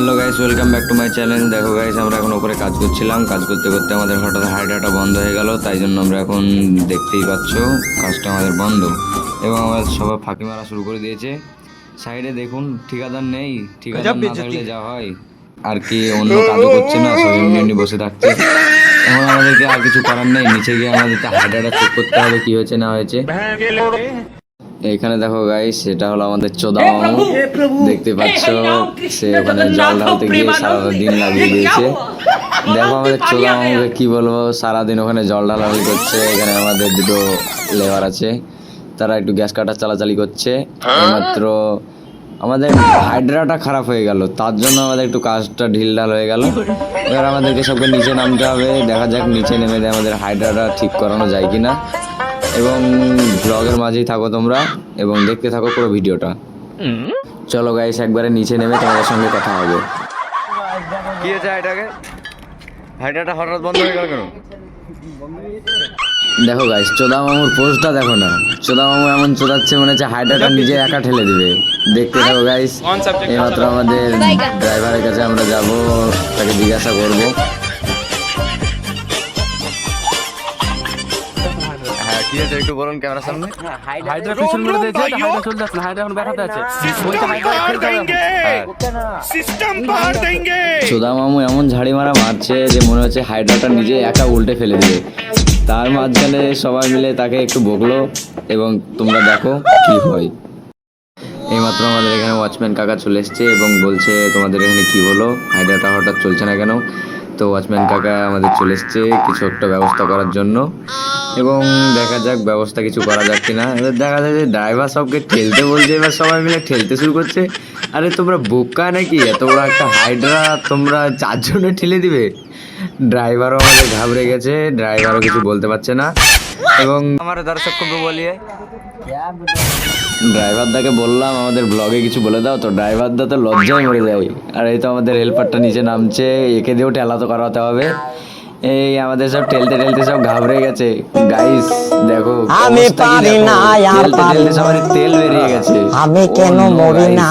Hello guys, welcome back to my channel. দেখো guys, আমরা এখন উপরে কাজ করছিলাম। কাজ করতে করতে আমাদের হঠাৎ হাইড্রাটা বন্ধ হয়ে গেল, তাই জন্য আমরা এখন দেখতেই পাচ্ছ কাজটা আমাদের বন্ধ এবং আমরা সবাই ফাঁকি মারা শুরু করে দিয়েছে। সাইডে দেখুন, ঠিকাদার নেই। ঠিকাদার না থাকলে যা হয় আর কি, অন্য কাজও করছে না, সব এমনি এমনি বসে থাকছে। এখন আমাদেরকে আর কিছু করার নেই, নিচে গিয়ে আমাদেরকে হাইড্রাটা চেক করতে হবে কি হয়েছে না হয়েছে। এখানে দেখো গাইস, সেটা হলো আমাদের চোদা মামু। দেখতে পাচ্ছ, সে ওখানে জল ঢালতে গিয়ে সারাটা দিন লাগিয়ে দিয়েছে। দেখো আমাদের চোদা মামুকে কি বলবো, সারাদিন ওখানে জল ঢালাঢালি করছে। এখানে আমাদের দুটো লেবার আছে, তারা একটু গ্যাস কাটার চালাচালি করছে। এইমাত্র আমাদের হাইড্রাটা খারাপ হয়ে গেল, তার জন্য আমাদের একটু কাজটা ঢিলঢাল হয়ে গেল। এবার আমাদেরকে সবকে নিচে নামতে হবে, দেখা যাক নিচে নেমে আমাদের হাইড্রাটা ঠিক করানো যায় কিনা। এবং ব্লগের মাঝেই থাকো তোমরা এবং দেখতে থাকো পুরো ভিডিওটা। চলো গাইস, একবারে নিচে নেমে তোমাদের সঙ্গে কথা হবে। কি হয়েছে হাইড্রাটা হঠাৎ বন্ধ হয়ে গেল কেন? দেখো গাইস, চোদা মামুর পোস্টটা দেখো না। চোদা মামু এমন চোদাচ্ছে, মনে হচ্ছে হাইড্রাটা নিজে একা ঠেলে দিবে। দেখতে থাকো গাইস। এইমাত্র আমাদের ড্রাইভারের কাছে আমরা যাব, তাকে জিজ্ঞাসা করবো। কি আছে একটু বলুন ক্যামেরার সামনে। হাইড্রা পিছন মেরে দিয়েছে, হাইড্রা চলে যাচ্ছে না, হাইড্রা এখন ব্যাকআপে আছে। চোদা মামু এমন ঝাড়ি মারা মারছে যে মনে হচ্ছে হাইড্রাটা নিজে একা উল্টে ফেলে দিবে। তার মাঝখানে সবাই মিলে তাকে একটু বকলো এবং তোমরা দেখো কি হয়। এইমাত্র আমাদের এখানে ওয়াচম্যান কাকা চলে এসছে এবং বলছে তোমাদের এখানে কি হলো, হাইড্রাটা হঠাৎ চলছে না কেন। তো ওয়াচম্যান কাকা আমাদের চলে এসছে কিছু একটা ব্যবস্থা করার জন্য এবং দেখা যাক ব্যবস্থা কিছু করা যাক কিনা। এবার দেখা যায় যে ড্রাইভার সবকে ঠেলতে বলছে, এবার সবাই মিলে ঠেলতে শুরু করছে। আরে তোমরা বোকা নাকি, এত বড় একটা হাইড্রা তোমরা চারজনে ঠেলে দিবে? ড্রাইভারও আমাদের ঘাবড়ে গেছে, ড্রাইভারও কিছু বলতে পারছে না। এবং আমার দর্শককে বলিয়ে ড্রাইভারদাকে বললাম আমাদের ব্লগে কিছু বলে দাও, তো ড্রাইভারদা তো লজ্জায় মরে যায়। আর এই তো আমাদের হেল্পারটা নিচে নামছে, একে দিয়েও ঠেলা তো করাতে হবে। এই আমাদের সব ঠেলতে ঠেলতে সব ঘাবড়ে গেছে গাইস। দেখো আমি পারি না, ঠেলতে ঠেলতে সবার তেল বেরিয়ে গেছে। আমি কেন মরি না?